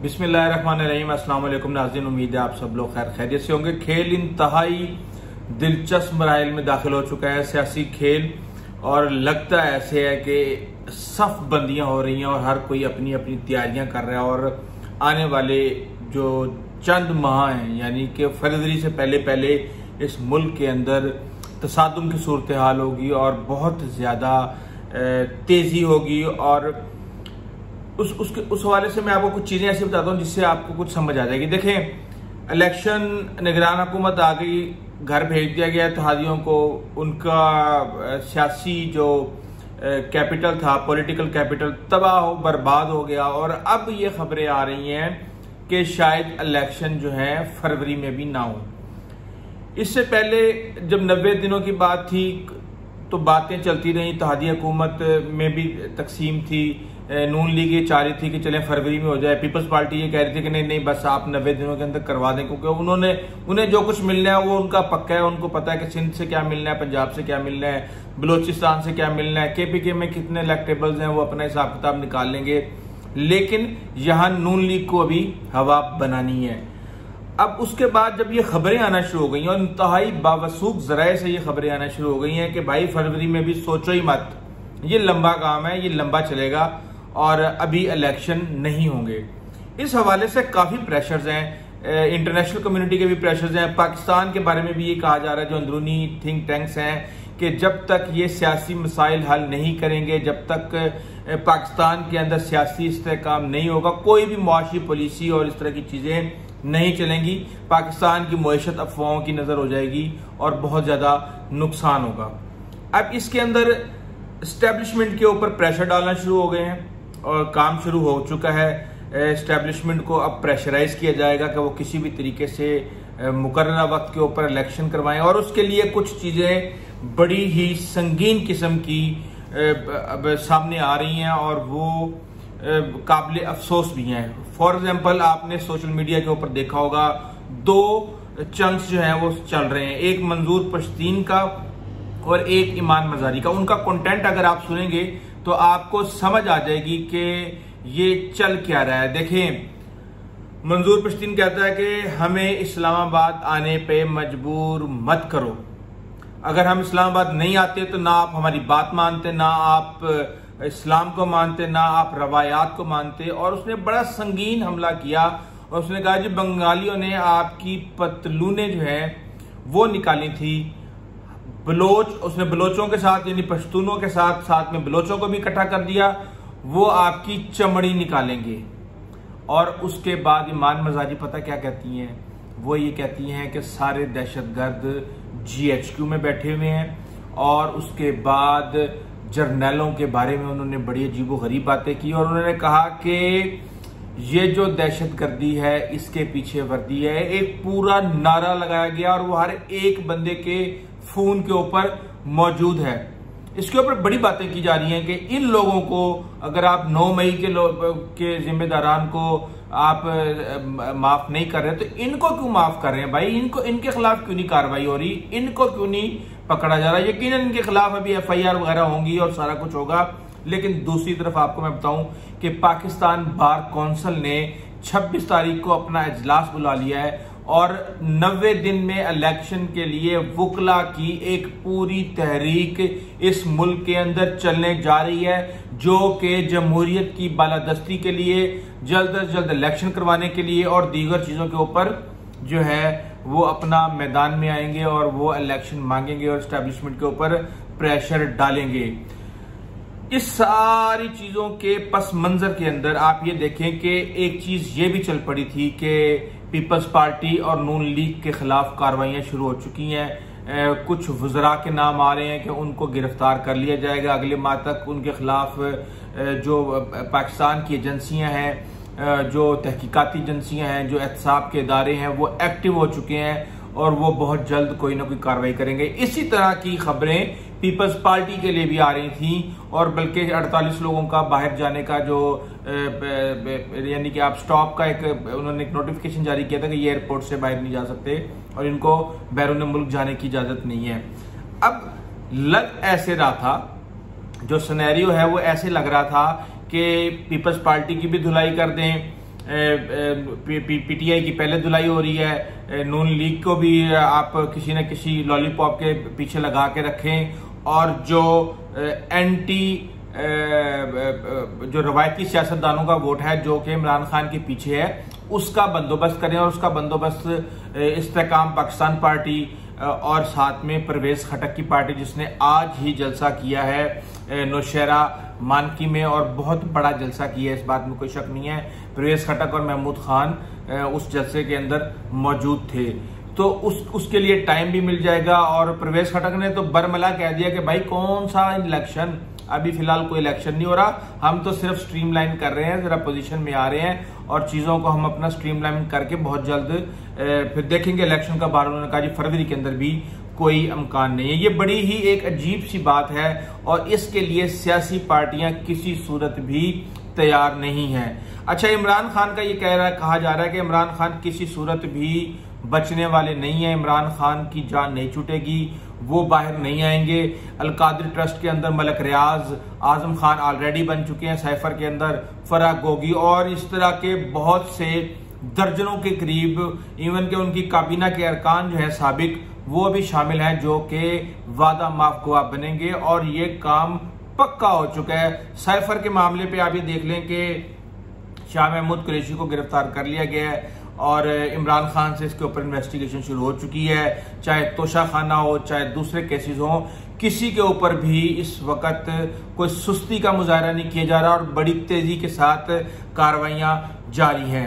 बिस्मिल्लाहिर्रहमानिर्रहीम। अस्सलाम वालेकुम नाज़रीन, उम्मीद है आप सब लोग खैर खैरियत से होंगे। खेल इंतहाई दिलचस्प मराइल में दाखिल हो चुका है, सियासी खेल, और लगता ऐसे है कि सफ बंदियां हो रही हैं और हर कोई अपनी अपनी तैयारियां कर रहा है। और आने वाले जो चंद माह हैं, यानी कि फरवरी से पहले पहले इस मुल्क के अंदर तसादुम की सूरत हाल होगी और बहुत ज़्यादा तेज़ी होगी। और उस हवाले से मैं आपको कुछ चीज़ें ऐसी बताता हूँ जिससे आपको कुछ समझ आ जाएगी। देखें, इलेक्शन निगरान हुकूमत आ गई, घर भेज दिया गया इत्तेहादियों को, उनका सियासी जो कैपिटल था, पॉलिटिकल कैपिटल, तबाह हो बर्बाद हो गया। और अब ये खबरें आ रही हैं कि शायद इलेक्शन जो है फरवरी में भी ना हो। इससे पहले जब 90 दिनों की बात थी तो बातें चलती रही, इत्तेहादी हुकूमत में भी तकसीम थी, नून लीग ये चाह रही थी कि चलें फरवरी में हो जाए, पीपल्स पार्टी ये कह रही थी कि नहीं बस आप 90 दिनों के अंदर करवा दें, क्योंकि उन्हें जो कुछ मिलना है वो उनका पक्का है। उनको पता है कि सिंध से क्या मिलना है, पंजाब से क्या मिलना है, बलोचिस्तान से क्या मिलना है, KPK में कितने इलेक्टेबल्स हैं वो अपना हिसाब किताब निकाल लेंगे। लेकिन यहां नून लीग को अभी हवा बनानी है। अब उसके बाद जब ये खबरें आना शुरू हो गई और इंतहाई बावसूख जराए से ये खबरें आना शुरू हो गई हैं कि भाई फरवरी में भी सोचो ही मत, ये लंबा काम है, ये लंबा चलेगा और अभी इलेक्शन नहीं होंगे। इस हवाले से काफी प्रेशर्स हैं, इंटरनेशनल कम्युनिटी के भी प्रेशर्स हैं। पाकिस्तान के बारे में भी ये कहा जा रहा है, जो अंदरूनी थिंक टैंक्स हैं, कि जब तक ये सियासी मसाइल हल नहीं करेंगे, जब तक पाकिस्तान के अंदर सियासी इस्तेहकाम नहीं होगा, कोई भी मुआशी पॉलिसी और इस तरह की चीजें नहीं चलेंगी, पाकिस्तान की मईशत अफवाहों की नजर हो जाएगी और बहुत ज्यादा नुकसान होगा। अब इसके अंदर एस्टेब्लिशमेंट के ऊपर प्रेशर डालना शुरू हो गए हैं और काम शुरू हो चुका है। एस्टेब्लिशमेंट को अब प्रेशराइज किया जाएगा कि वो किसी भी तरीके से मुकर्ररा वक्त के ऊपर इलेक्शन करवाएं, और उसके लिए कुछ चीजें बड़ी ही संगीन किस्म की अब सामने आ रही हैं और वो काबिल अफसोस भी हैं। फॉर एग्जाम्पल, आपने सोशल मीडिया के ऊपर देखा होगा, 2 चंक्स जो हैं वो चल रहे हैं, एक मंजूर पश्तीन का और एक ईमान मजारी का। उनका कंटेंट अगर आप सुनेंगे तो आपको समझ आ जाएगी कि ये चल क्या रहा है। देखें, मंजूर पश्तीन कहता है कि हमें इस्लामाबाद आने पे मजबूर मत करो, अगर हम इस्लामाबाद नहीं आते तो ना आप हमारी बात मानते, ना आप इस्लाम को मानते, ना आप रवायात को मानते। और उसने बड़ा संगीन हमला किया और उसने कहा जी बंगालियों ने आपकी पतलूने जो है वो निकाली थी, बलोच, उसने बलोचों के साथ यानी पश्तूनों के साथ में बलोचों को भी इकट्ठा कर दिया, वो आपकी चमड़ी निकालेंगे। और उसके बाद ईमान मजारी पता क्या कहती हैं, वो ये कहती हैं कि सारे दहशतगर्द GHQ में बैठे हुए हैं। और उसके बाद जर्नैलों के बारे में उन्होंने बड़ी अजीबोगरीब बातें की और उन्होंने कहा कि ये जो दहशतगर्दी है इसके पीछे वर्दी है। एक पूरा नारा लगाया गया और वो हर एक बंदे के फोन के ऊपर मौजूद है। इसके ऊपर बड़ी बातें की जा रही हैं कि इन लोगों को अगर आप 9 मई के जिम्मेदारान को आप माफ नहीं कर रहे तो इनको क्यों माफ कर रहे हैं भाई? इनके खिलाफ क्यों नहीं कार्रवाई हो रही, इनको क्यों नहीं पकड़ा जा रहा? यकीनन इनके खिलाफ अभी FIR वगैरह होंगी और सारा कुछ होगा। लेकिन दूसरी तरफ आपको मैं बताऊं कि पाकिस्तान बार कौंसिल ने 26 तारीख को अपना इजलास बुला लिया है और 90 दिन में इलेक्शन के लिए वुकला की एक पूरी तहरीक इस मुल्क के अंदर चलने जा रही है, जो कि जमहूरियत की बालादस्ती के लिए, जल्द अज जल्द इलेक्शन करवाने के लिए और दीगर चीजों के ऊपर जो है वो अपना मैदान में आएंगे और वो इलेक्शन मांगेंगे और एस्टेब्लिशमेंट के ऊपर प्रेशर डालेंगे। इस सारी चीजों के पस मंजर के अंदर आप ये देखें कि एक चीज ये भी चल पड़ी थी कि पीपल्स पार्टी और नून लीग के खिलाफ कार्रवाइयां शुरू हो चुकी हैं। कुछ वज़रा के नाम आ रहे हैं कि उनको गिरफ्तार कर लिया जाएगा अगले माह तक। उनके खिलाफ जो पाकिस्तान की एजेंसियां हैं, जो तहकीकाती एजेंसियां हैं, जो एहतसाब के इदारे हैं, वो एक्टिव हो चुके हैं और वो बहुत जल्द कोई ना कोई कार्रवाई करेंगे। इसी तरह की खबरें पीपल्स पार्टी के लिए भी आ रही थी और बल्कि 48 लोगों का बाहर जाने का जो यानी कि आप स्टॉप का उन्होंने एक नोटिफिकेशन जारी किया था कि ये एयरपोर्ट से बाहर नहीं जा सकते और इनको बैरून मुल्क जाने की इजाजत नहीं है। अब लग ऐसे रहा था, जो सिनेरियो है वो ऐसे लग रहा था कि पीपल्स पार्टी की भी धुलाई कर दें, पीटीआई की पहले धुलाई हो रही है, नून लीग को भी आप किसी न किसी लॉलीपॉप के पीछे लगा के रखें, और जो एंटी जो रवायती सियासतदानों का वोट है जो कि इमरान खान के पीछे है, उसका बंदोबस्त करें। और उसका बंदोबस्त इस्तेकाम पाकिस्तान पार्टी और साथ में परवेज खटक की पार्टी, जिसने आज ही जलसा किया है नौशहरा मानकी में, और बहुत बड़ा जलसा किया है, इस बात में कोई शक नहीं है। परवेज खटक और महमूद खान उस जलसे के अंदर मौजूद थे, तो उसके लिए टाइम भी मिल जाएगा। और परवेज खटक ने तो बरमला कह दिया कि भाई कौन सा इलेक्शन, अभी फिलहाल कोई इलेक्शन नहीं हो रहा, हम तो सिर्फ स्ट्रीमलाइन कर रहे हैं, जरा पोजीशन में आ रहे हैं और चीजों को हम अपना स्ट्रीमलाइन करके बहुत जल्द फिर देखेंगे इलेक्शन का बार। उन्होंने कहा जी फरवरी के अंदर भी कोई इम्कान नहीं है। ये बड़ी ही एक अजीब सी बात है और इसके लिए सियासी पार्टियां किसी सूरत भी तैयार नहीं है। अच्छा, इमरान खान का ये कहा जा रहा है कि इमरान खान किसी सूरत भी बचने वाले नहीं है, इमरान खान की जान नहीं छूटेगी, वो बाहर नहीं आएंगे। अलकादरी ट्रस्ट के अंदर मलक रियाज, आजम खान ऑलरेडी बन चुके हैं, साइफर के अंदर फराह गोगी और इस तरह के बहुत से दर्जनों के करीब, इवन के उनकी काबीना के अरकान जो है साबिक, वो भी शामिल हैं जो कि वादा माफ गवाह बनेंगे और ये काम पक्का हो चुका है। साइफर के मामले पे आप ये देख लें कि शाह महमूद कुरैशी को गिरफ्तार कर लिया गया है और इमरान खान से इसके ऊपर इन्वेस्टिगेशन शुरू हो चुकी है। चाहे तोशा खाना हो, चाहे दूसरे केसेस हो, किसी के ऊपर भी इस वक्त कोई सुस्ती का मुजाहरा नहीं किया जा रहा और बड़ी तेजी के साथ कार्रवाइयां जारी हैं।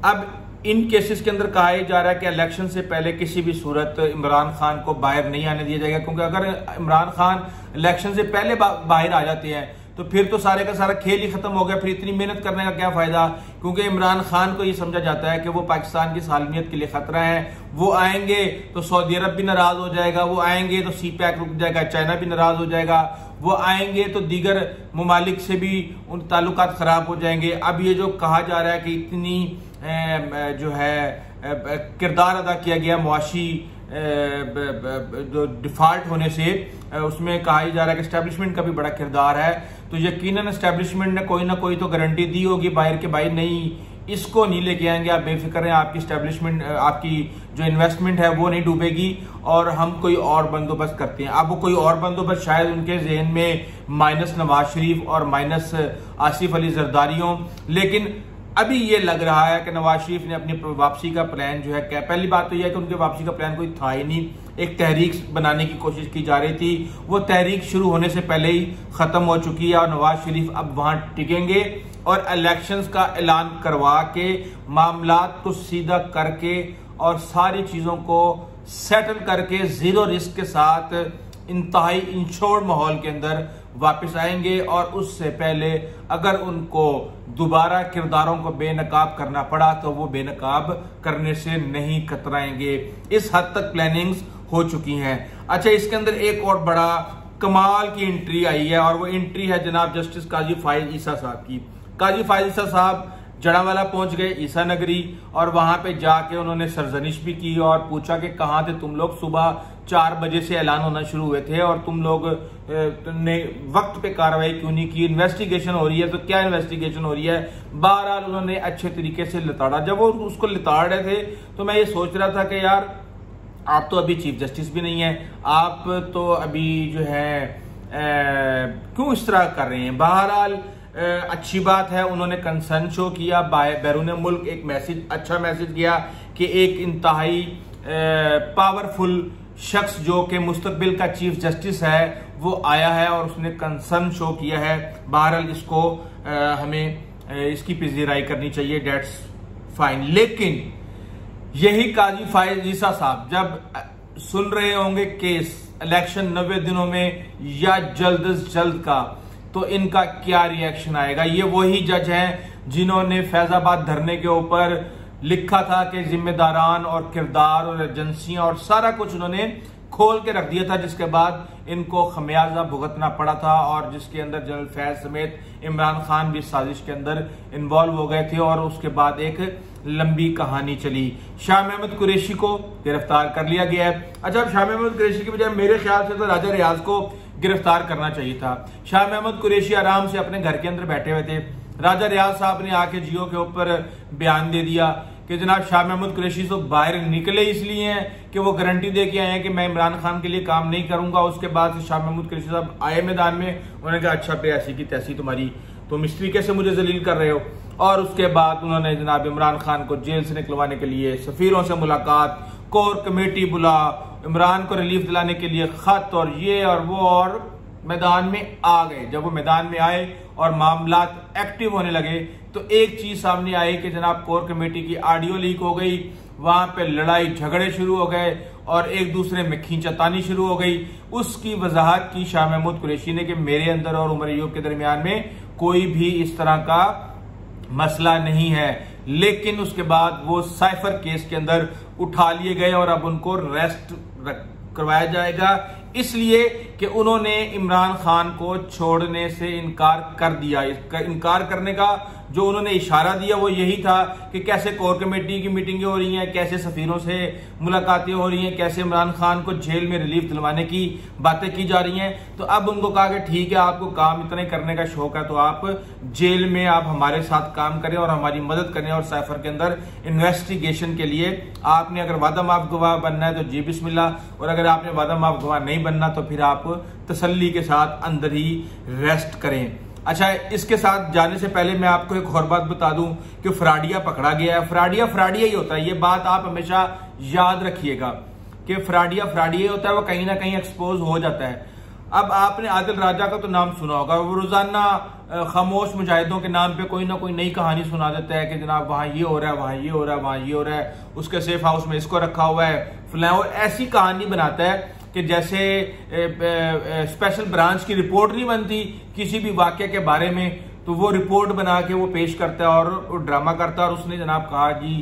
अब इन केसेस के अंदर कहा जा रहा है कि इलेक्शन से पहले किसी भी सूरत इमरान खान को बाहर नहीं आने दिया जाएगा, क्योंकि अगर इमरान खान इलेक्शन से पहले बाहर आ जाते हैं तो फिर तो सारे का सारा खेल ही खत्म हो गया, फिर इतनी मेहनत करने का क्या फायदा। क्योंकि इमरान खान को ये समझा जाता है कि वो पाकिस्तान की सालमियत के लिए खतरा है, वो आएंगे तो सऊदी अरब भी नाराज हो जाएगा, वो आएंगे तो CPEC रुक जाएगा, चाइना भी नाराज हो जाएगा, वो आएंगे तो दीगर ममालिक से भी उन ताल्लुकात खराब हो जाएंगे। अब ये जो कहा जा रहा है कि इतनी जो है किरदार अदा किया गया मुआशी जो डिफॉल्ट होने से, उसमें कहा जा रहा है कि एस्टेब्लिशमेंट का भी बड़ा किरदार है, तो यकीनन एस्टेब्लिशमेंट ने कोई ना कोई तो गारंटी दी होगी बाहर के भाई नहीं इसको नहीं लेके आएंगे, आप बेफिक्र हैं, आपकी एस्टेब्लिशमेंट, आपकी जो इन्वेस्टमेंट है वो नहीं डूबेगी और हम कोई और बंदोबस्त करते हैं। अब वो कोई और बंदोबस्त शायद उनके जहन में माइनस नवाज शरीफ और माइनस आसिफ अली जरदारी हो, लेकिन अभी ये लग रहा है कि नवाज शरीफ ने अपनी वापसी का प्लान जो है, पहली बात तो यह है कि उनके वापसी का प्लान कोई था ही नहीं, एक तहरीक बनाने की कोशिश की जा रही थी, वो तहरीक शुरू होने से पहले ही खत्म हो चुकी है और नवाज शरीफ अब वहां टिकेंगे और इलेक्शंस का ऐलान करवा के मामलात को सीधा करके और सारी चीजों को सेटल करके जीरो रिस्क के साथ इंतहाई इंश्योर्ड माहौल के अंदर वापस आएंगे। और उससे पहले अगर उनको दोबारा किरदारों को बेनकाब करना पड़ा तो वो बेनकाब करने से नहीं कतराएंगे। इस हद तक प्लानिंग्स हो चुकी हैं। अच्छा, इसके अंदर एक और बड़ा कमाल की एंट्री आई है और वो एंट्री है जनाब जस्टिस काजी फाइज ईसा साहब की। काजी फाइज ईसा साहब जड़ावाला पहुंच गए, ईसा नगरी, और वहां पे जाके उन्होंने सरजनिश भी की और पूछा कि कहां थे तुम लोग, सुबह 4 बजे से ऐलान होना शुरू हुए थे और तुम लोग ने वक्त पे कार्रवाई क्यों नहीं की, इन्वेस्टिगेशन हो रही है तो क्या इन्वेस्टिगेशन हो रही है। बहरहाल उन्होंने अच्छे तरीके से लिताड़ा। जब वो उसको लिताड़ रहे थे तो मैं ये सोच रहा था कि यार आप तो अभी चीफ जस्टिस भी नहीं है, आप तो अभी जो है क्यों इस तरह कर रहे हैं। बहरहाल अच्छी बात है, उन्होंने कंसर्न शो किया, बैरून मुल्क एक मैसेज, अच्छा मैसेज किया कि एक इंतहाई पावरफुल शख्स जो कि मुस्तकबिल का चीफ जस्टिस है वो आया है और उसने कंसर्न शो किया है। बहरहाल इसको हमें इसकी पजीराई करनी चाहिए, डेट्स फाइन। लेकिन यही काजी फाइज ईसा साहब जब सुन रहे होंगे केस इलेक्शन 90 दिनों में या जल्द से जल्द का, तो इनका क्या रिएक्शन आएगा। ये वही जज हैं जिन्होंने फैजाबाद धरने के ऊपर लिखा था कि जिम्मेदारान और किरदार और एजेंसियां और सारा कुछ उन्होंने खोल के रख दिया था, जिसके बाद इनको खमियाजा भुगतना पड़ा था और जिसके अंदर जनरल फैज समेत इमरान खान भी साजिश के अंदर इन्वॉल्व हो गए थे और उसके बाद एक लंबी कहानी चली। शाह महमूद कुरैशी को गिरफ्तार कर लिया गया है। अच्छा, शाह महमूद कुरैशी की बजाय मेरे ख्याल से तो राजा रियाज को गिरफ्तार करना चाहिए था। शाह महमूद कुरैशी आराम से अपने घर के अंदर बैठे हुए थे, राजा रियाज साहब ने आके जियो के ऊपर बयान दे दिया कि जनाब शाह महमूद कुरैशी तो बाहर निकले इसलिए हैं कि वो गारंटी दे के आए हैं कि मैं इमरान खान के लिए काम नहीं करूंगा। उसके बाद शाह महमूद कुरैशी साहब आए मैदान में, उन्होंने कहा अच्छा पे ऐसी की तैसी तुम्हारी, तुम इस तरीके से मुझे जलील कर रहे हो। और उसके बाद उन्होंने जनाब इमरान खान को जेल से निकलवाने के लिए सफीरों से मुलाकात, कोर कमेटी बुला, इमरान को रिलीफ दिलाने के लिए खत और ये और वो, और मैदान में आ गए। जब वो मैदान में आए और मामला एक्टिव होने लगे तो एक चीज सामने आई कि जनाब कोर कमेटी की ऑडियो लीक हो गई, वहां पे लड़ाई झगड़े शुरू हो गए और एक दूसरे में खींचातानी शुरू हो गई। उसकी वजाहत की शाह महमूद कुरैशी ने कि मेरे अंदर और उमर अय्यूब के दरमियान में कोई भी इस तरह का मसला नहीं है, लेकिन उसके बाद वो साइफर केस के अंदर उठा लिए गए और अब उनको रेस्ट करवाया जाएगा, इसलिए कि उन्होंने इमरान खान को छोड़ने से इनकार कर दिया। इनकार करने का जो उन्होंने इशारा दिया वो यही था कि कैसे कोर कमेटी की मीटिंगें हो रही हैं, कैसे सफीरों से मुलाकातें हो रही हैं, कैसे इमरान खान को जेल में रिलीफ दिलवाने की बातें की जा रही हैं। तो अब उनको कहा कि ठीक है, आपको काम इतने करने का शौक है तो आप जेल में आप हमारे साथ काम करें और हमारी मदद करें, और साइफर के अंदर इन्वेस्टिगेशन के लिए आपने अगर वादा माफ गवाह बनना है तो जी बिस्मिल्लाह, और अगर आपने वादा माफ गवाह नहीं बनना तो फिर आप तसल्ली के साथ अंदर ही रेस्ट करें। अच्छा, इसके साथ जाने से पहले मैं आपको एक और बात बता दूं कि फ्राडिया पकड़ा गया है। फ्राडिया फ्राडिया ही होता है, ये बात आप हमेशा याद रखिएगा कि फ्राडिया फ्राडिया ही होता है, वो कहीं ना कहीं एक्सपोज हो जाता है। अब आपने आदिल राजा का तो नाम सुना होगा, वो रोजाना खामोश मुजाहिदों के नाम पे कोई ना कोई नई कहानी सुना देता है कि जनाब वहां ये हो रहा है, वहां ये हो रहा है, वहां ये हो रहा है, उसके सेफ हाउस में इसको रखा हुआ है फलां, और ऐसी कहानी बनाता है कि जैसे स्पेशल ब्रांच की रिपोर्ट नहीं बनती किसी भी वाक्य के बारे में, तो वो रिपोर्ट बना के वो पेश करता है और ड्रामा करता है। और उसने जनाब कहा जी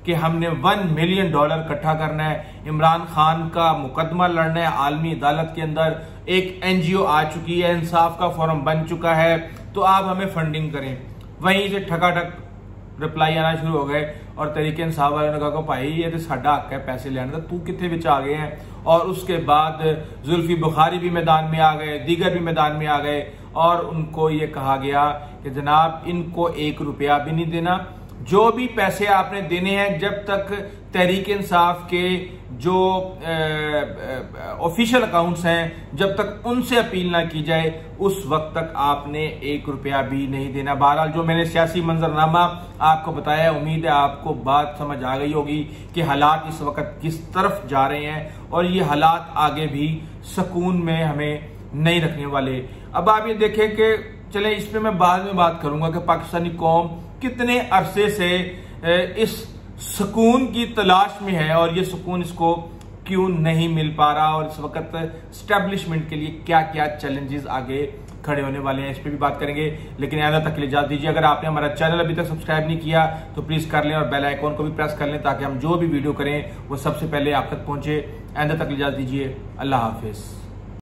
कि हमने $1 मिलियन इकट्ठा करना है, इमरान खान का मुकदमा लड़ना है आलमी अदालत के अंदर, एक NGO आ चुकी है, इंसाफ का फोरम बन चुका है, तो आप हमें फंडिंग करें। वहीं से ठकाठक रिप्लाई आना शुरू हो गए और तरीके इंसाफ वालों ने कहा भाई ये तो साडा हक है पैसे लेने का, तू कितने विच आ गए हैं। और उसके बाद जुल्फी बुखारी भी मैदान में आ गए, दीगर भी मैदान में आ गए, और उनको ये कहा गया कि जनाब इनको ₹1 भी नहीं देना, जो भी पैसे आपने देने हैं जब तक तहरीक इंसाफ के जो ऑफिशियल अकाउंट्स हैं जब तक उनसे अपील ना की जाए उस वक्त तक आपने ₹1 भी नहीं देना। बहरहाल जो मैंने सियासी मंजरनामा आपको बताया, उम्मीद है आपको बात समझ आ गई होगी कि हालात इस वक्त किस तरफ जा रहे हैं और ये हालात आगे भी सुकून में हमें नहीं रखने वाले। अब आप ये देखें कि चले इस पे मैं बाद में बात करूंगा कि पाकिस्तानी कौम कितने अरसे से इस सुकून की तलाश में है और ये सुकून इसको क्यों नहीं मिल पा रहा, और इस वक्त एस्टेब्लिशमेंट के लिए क्या क्या चैलेंजेस आगे खड़े होने वाले हैं, इस पे भी बात करेंगे। लेकिन आइंदा तक के लिए इजाजत दीजिए। अगर आपने हमारा चैनल अभी तक सब्सक्राइब नहीं किया तो प्लीज कर लें और बेल आइकॉन को भी प्रेस कर लें ताकि हम जो भी वीडियो करें वो सबसे पहले आप तक पहुंचे। आइंदा तक इजाजत दीजिए। अल्लाह हाफिज।